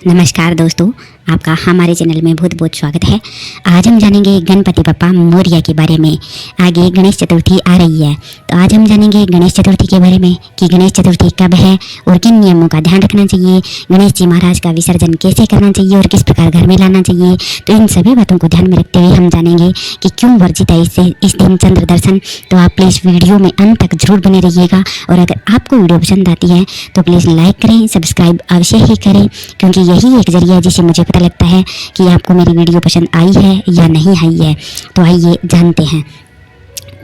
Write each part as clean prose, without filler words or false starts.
नमस्कार दोस्तों, आपका हमारे चैनल में बहुत बहुत स्वागत है। आज हम जानेंगे गणपति बप्पा मोरया के बारे में। आगे गणेश चतुर्थी आ रही है, तो आज हम जानेंगे गणेश चतुर्थी के बारे में कि गणेश चतुर्थी कब है और किन नियमों का ध्यान रखना चाहिए, गणेश जी महाराज का विसर्जन कैसे करना चाहिए और किस प्रकार घर में लाना चाहिए। तो इन सभी बातों को ध्यान में रखते हुए हम जानेंगे कि क्यों वर्जित है इस दिन चंद्र दर्शन। तो आप प्लीज़ वीडियो में अंत तक जरूर बने रहिएगा और अगर आपको वीडियो पसंद आती है तो प्लीज़ लाइक करें, सब्सक्राइब अवश्य ही करें, क्योंकि यही एक जरिया है जिससे मुझे पता लगता है कि आपको मेरी वीडियो पसंद आई है या नहीं आई है। तो आइए जानते हैं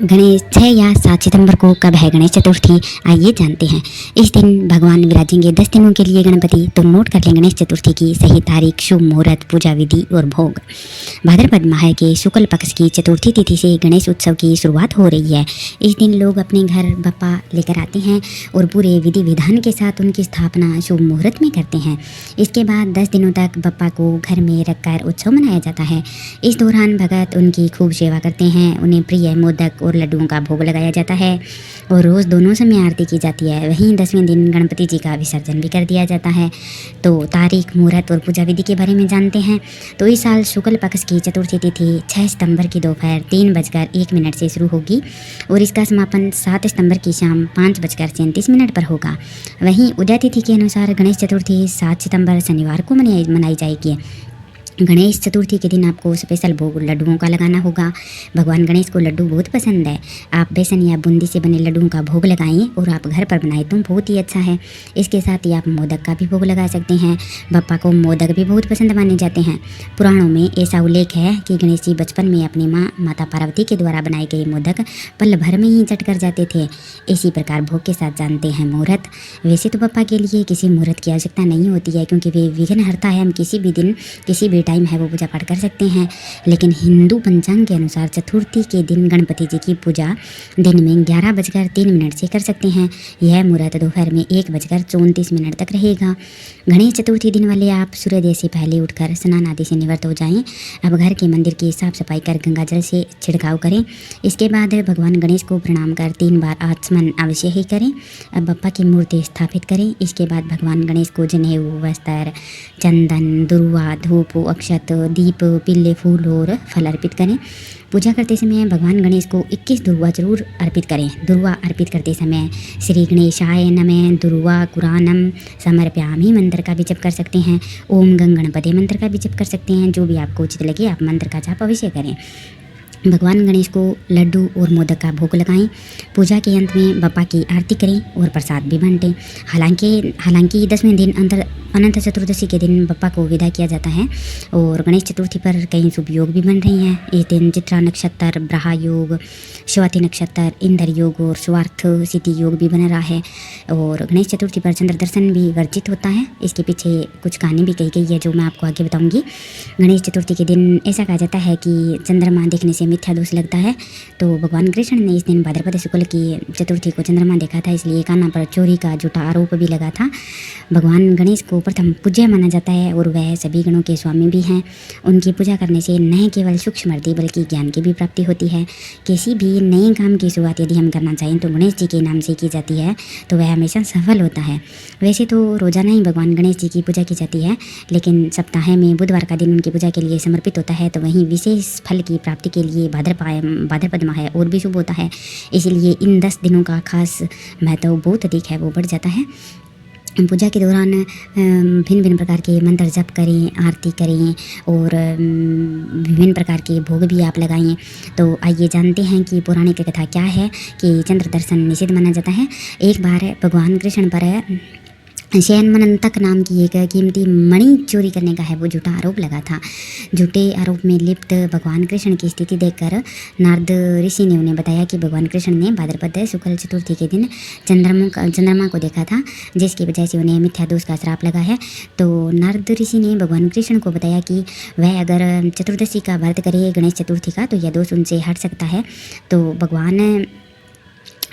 गणेश 6 या 7 सितंबर को कब है गणेश चतुर्थी। आइए जानते हैं। इस दिन भगवान विराजेंगे 10 दिनों के लिए गणपति। तो नोट कर लें गणेश चतुर्थी की सही तारीख, शुभ मुहूर्त, पूजा विधि और भोग। भाद्रपद माह के शुक्ल पक्ष की चतुर्थी तिथि से गणेश उत्सव की शुरुआत हो रही है। इस दिन लोग अपने घर बप्पा लेकर आते हैं और पूरे विधि विधान के साथ उनकी स्थापना शुभ मुहूर्त में करते हैं। इसके बाद 10 दिनों तक बप्पा को घर में रखकर उत्सव मनाया जाता है। इस दौरान भगत उनकी खूब सेवा करते हैं, उन्हें प्रिय मोदक और लड्डुओं का भोग लगाया जाता है और रोज़ दोनों समय आरती की जाती है। वहीं 10वें दिन गणपति जी का विसर्जन भी कर दिया जाता है। तो तारीख, मुहूर्त और पूजा विधि के बारे में जानते हैं। तो इस साल शुक्ल पक्ष की चतुर्थी तिथि 6 सितंबर की दोपहर 3:01 से शुरू होगी और इसका समापन 7 सितंबर की शाम 5:37 पर होगा। वहीं उदय तिथि के अनुसार गणेश चतुर्थी 7 सितंबर शनिवार को मनाई जाएगी। गणेश चतुर्थी के दिन आपको स्पेशल भोग लड्डुओं का लगाना होगा। भगवान गणेश को लड्डू बहुत पसंद है। आप बेसन या बूंदी से बने लड्डुओं का भोग लगाएं और आप घर पर बनाएं तो बहुत ही अच्छा है। इसके साथ ही आप मोदक का भी भोग लगा सकते हैं। बप्पा को मोदक भी बहुत पसंद माने जाते हैं। पुराणों में ऐसा उल्लेख है कि गणेश जी बचपन में अपनी माता पार्वती के द्वारा बनाए गए मोदक पल भर में ही चट कर जाते थे। इसी प्रकार भोग के साथ जानते हैं मुहूर्त। वैसे तो बप्पा के लिए किसी मुहूर्त की आवश्यकता नहीं होती है, क्योंकि वे विघ्नहर्ता है। हम किसी भी दिन किसी भी टाइम है वो पूजा पाठ कर सकते हैं। लेकिन हिंदू पंचांग के अनुसार चतुर्थी के दिन गणपति जी की पूजा दिन में 11:03 से कर सकते हैं। यह मुहूर्त दोपहर में 1:34 तक रहेगा। गणेश चतुर्थी दिन वाले आप सूर्योदय से पहले उठकर स्नान आदि से निवृत्त हो जाएं। अब घर के मंदिर की साफ सफाई कर गंगा जल से छिड़काव करें। इसके बाद भगवान गणेश को प्रणाम कर 3 बार आचमन अवश्य ही करें। अब बप्पा की मूर्ति स्थापित करें। इसके बाद भगवान गणेश को जनेऊ, वस्त्र, चंदन, दुर्वा, धूप, अक्षत, दीप, पीले फूल और फल अर्पित करें। पूजा करते समय भगवान गणेश को 21 दुर्वा जरूर अर्पित करें। दुर्वा अर्पित करते समय श्री गणेशाय नमः दुर्वा कुरानम समर्पयामि मंत्र का भी जप कर सकते हैं। ओम गं गणपति मंत्र का भी जप कर सकते हैं। जो भी आपको उचित लगे आप मंत्र का जाप अवश्य करें। भगवान गणेश को लड्डू और मोदक का भोग लगाएं। पूजा के अंत में बप्पा की आरती करें और प्रसाद भी बांटें। हालांकि 10वें दिन अनंत चतुर्दशी के दिन बप्पा को विदा किया जाता है और गणेश चतुर्थी पर कई शुभ योग भी बन रही हैं। इस दिन चित्रा नक्षत्र, ब्रहा योग, स्वाति नक्षत्र, इंद्र योग और स्वार्थ सिद्धि योग भी बन रहा है। और गणेश चतुर्थी पर चंद्र दर्शन भी वर्जित होता है। इसके पीछे कुछ कहानी भी कही गई है जो मैं आपको आगे बताऊंगी। गणेश चतुर्थी के दिन ऐसा कहा जाता है कि चंद्रमा देखने से मिथ्या दोष लगता है। तो भगवान कृष्ण ने इस दिन भाद्रपद शुक्ल की चतुर्थी को चंद्रमा देखा था, इसलिए कान्हा पर चोरी का झूठा आरोप भी लगा था। भगवान गणेश को प्रथम पूज्य माना जाता है और वह सभी गणों के स्वामी भी हैं। उनकी पूजा करने से न केवल सुख समृद्धि बल्कि ज्ञान की भी प्राप्ति होती है। किसी भी नए काम की शुरुआत यदि हम करना चाहें तो गणेश जी के नाम से की जाती है तो वह हमेशा सफल होता है। वैसे तो रोजाना ही भगवान गणेश जी की पूजा की जाती है, लेकिन सप्ताह में बुधवार का दिन उनकी पूजा के लिए समर्पित होता है। तो वहीं विशेष फल की प्राप्ति के लिए भाद्रपद माह और भी शुभ होता है। इसलिए इन 10 दिनों का खास महत्व बहुत अधिक है, वो बढ़ जाता है। पूजा के दौरान भिन्न भिन्न प्रकार के मंत्र जप करें, आरती करें और विभिन्न प्रकार के भोग भी आप लगाएं। तो आइए जानते हैं कि पौराणिक कथा क्या है कि चंद्र दर्शन निषिद्ध माना जाता है। एक बार भगवान कृष्ण पर शयनमनंतक नाम की एक कीमती मणि चोरी करने का है वो झूठा आरोप लगा था। झूठे आरोप में लिप्त भगवान कृष्ण की स्थिति देखकर नारद ऋषि ने उन्हें बताया कि भगवान कृष्ण ने भाद्रपद शुक्ल चतुर्थी के दिन चंद्रमा को देखा था, जिसकी वजह से उन्हें मिथ्या दोष का श्राप लगा है। तो नारद ऋषि ने भगवान कृष्ण को बताया कि वह अगर चतुर्दशी का व्रत करे गणेश चतुर्थी का तो यह दोष उनसे हट सकता है। तो भगवान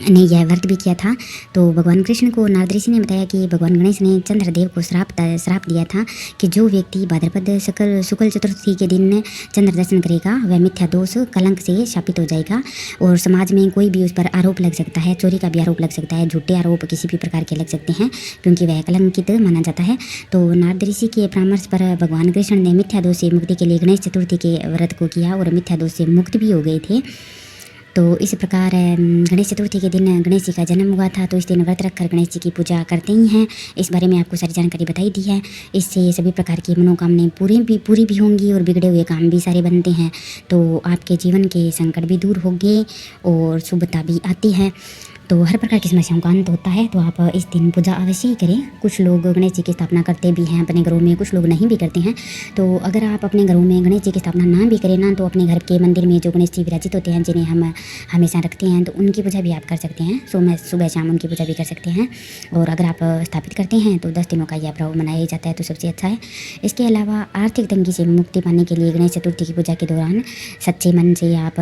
ने यह व्रत भी किया था। तो भगवान कृष्ण को नारद ऋषि ने बताया कि भगवान गणेश ने चंद्रदेव को श्राप दिया था कि जो व्यक्ति भाद्रपद शुक्ल चतुर्थी के दिन चंद्र दर्शन करेगा वह मिथ्या दोष कलंक से शापित हो जाएगा और समाज में कोई भी उस पर आरोप लग सकता है, चोरी का भी आरोप लग सकता है, झूठे आरोप किसी भी प्रकार के लग सकते हैं क्योंकि वह कलंकित माना जाता है। तो नारद ऋषि के परामर्श पर भगवान कृष्ण ने मिथ्या दोष से मुक्ति के लिए गणेश चतुर्थी के व्रत को किया और मिथ्या दोष से मुक्त भी हो गए थे। तो इस प्रकार गणेश चतुर्थी के दिन गणेश जी का जन्म हुआ था, तो इस दिन व्रत रखकर गणेश जी की पूजा करते ही हैं। इस बारे में आपको सारी जानकारी बताई दी है। इससे सभी प्रकार की मनोकामनाएं पूरी भी होंगी और बिगड़े हुए काम भी सारे बनते हैं। तो आपके जीवन के संकट भी दूर होंगे और शुभता भी आती है। तो हर प्रकार की समस्याओं का अंत होता है। तो आप इस दिन पूजा अवश्य ही करें। कुछ लोग गणेश जी की स्थापना करते भी हैं अपने घरों में, कुछ लोग नहीं भी करते हैं। तो अगर आप अपने घरों में गणेश जी की स्थापना ना भी करें ना, तो अपने घर के मंदिर में जो गणेश जी विराजित होते हैं जिन्हें हम हमेशा रखते हैं, तो उनकी पूजा भी आप कर सकते हैं। सुबह शाम उनकी पूजा भी कर सकते हैं। और अगर आप स्थापित करते हैं तो 10 दिनों का यह पर्व मनाया जाता है, तो सबसे अच्छा है। इसके अलावा आर्थिक तंगी से मुक्ति पाने के लिए गणेश चतुर्थी की पूजा के दौरान सच्चे मन से आप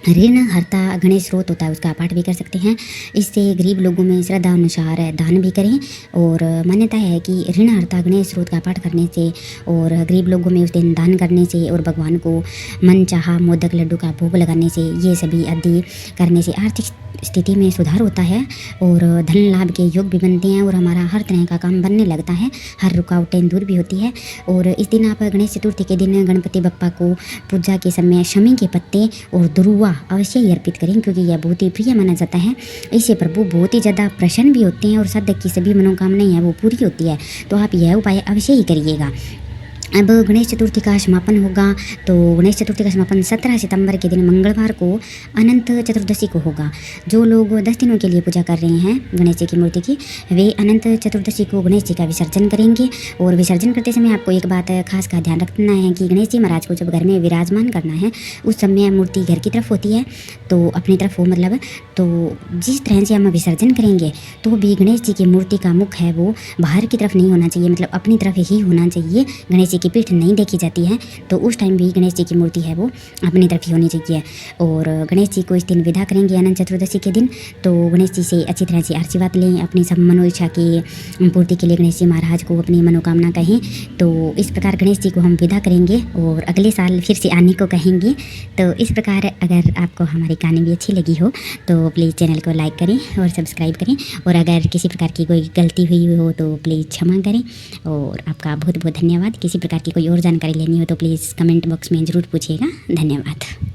ऋण हरता गणेश स्रोत होता है उसका पाठ भी कर सकते हैं। इससे गरीब लोगों में श्रद्धा अनुसार दान भी करें। और मान्यता है कि ऋण हरता गणेश स्रोत का पाठ करने से और गरीब लोगों में उस दिन दान करने से और भगवान को मन चाहा मोदक लड्डू का भोग लगाने से, ये सभी आदि करने से आर्थिक स्थिति में सुधार होता है और धन लाभ के योग भी बनते हैं और हमारा हर तरह का काम बनने लगता है, हर रुकावटें दूर भी होती है। और इस दिन आप गणेश चतुर्थी के दिन गणपति बप्पा को पूजा के समय शमी के पत्ते और दुरुआ अवश्य ही अर्पित करें क्योंकि यह बहुत ही प्रिय माना जाता है। इससे प्रभु बहुत ही ज़्यादा प्रसन्न भी होते हैं और साधक की सभी मनोकामनाएं हैं वो पूरी होती है। तो आप यह उपाय अवश्य ही करिएगा। अब गणेश चतुर्थी का समापन होगा। तो गणेश चतुर्थी का समापन 17 सितंबर के दिन मंगलवार को अनंत चतुर्दशी को होगा। जो लोग 10 दिनों के लिए पूजा कर रहे हैं गणेश जी की मूर्ति की, वे अनंत चतुर्दशी को गणेश जी का विसर्जन करेंगे। और विसर्जन करते समय आपको एक बात खास का ध्यान रखना है कि गणेश जी महाराज को जब घर में विराजमान करना है उस समय मूर्ति घर की तरफ होती है, तो अपनी तरफ हो मतलब। तो जिस तरह से हम विसर्जन करेंगे तो भी गणेश जी की मूर्ति का मुख है वो बाहर की तरफ नहीं होना चाहिए, मतलब अपनी तरफ ही होना चाहिए। गणेश जी की पीठ नहीं देखी जाती है, तो उस टाइम भी गणेश जी की मूर्ति है वो अपनी तरफ ही होनी चाहिए। और गणेश जी को इस दिन विदा करेंगे अनंत चतुर्दशी के दिन। तो गणेश जी से अच्छी तरह से आशीर्वाद लें, अपनी सब मनोइच्छा की पूर्ति के लिए गणेश जी महाराज को अपनी मनोकामना कहें। तो इस प्रकार गणेश जी को हम विदा करेंगे और अगले साल फिर से आने को कहेंगे। तो इस प्रकार अगर आपको हमारी कहानी भी अच्छी लगी हो तो प्लीज़ चैनल को लाइक करें और सब्सक्राइब करें। और अगर किसी प्रकार की कोई गलती हुई हो तो प्लीज़ क्षमा करें। और आपका बहुत बहुत धन्यवाद। किसी प्रकार की कोई और जानकारी लेनी हो तो प्लीज़ कमेंट बॉक्स में ज़रूर पूछिएगा। धन्यवाद।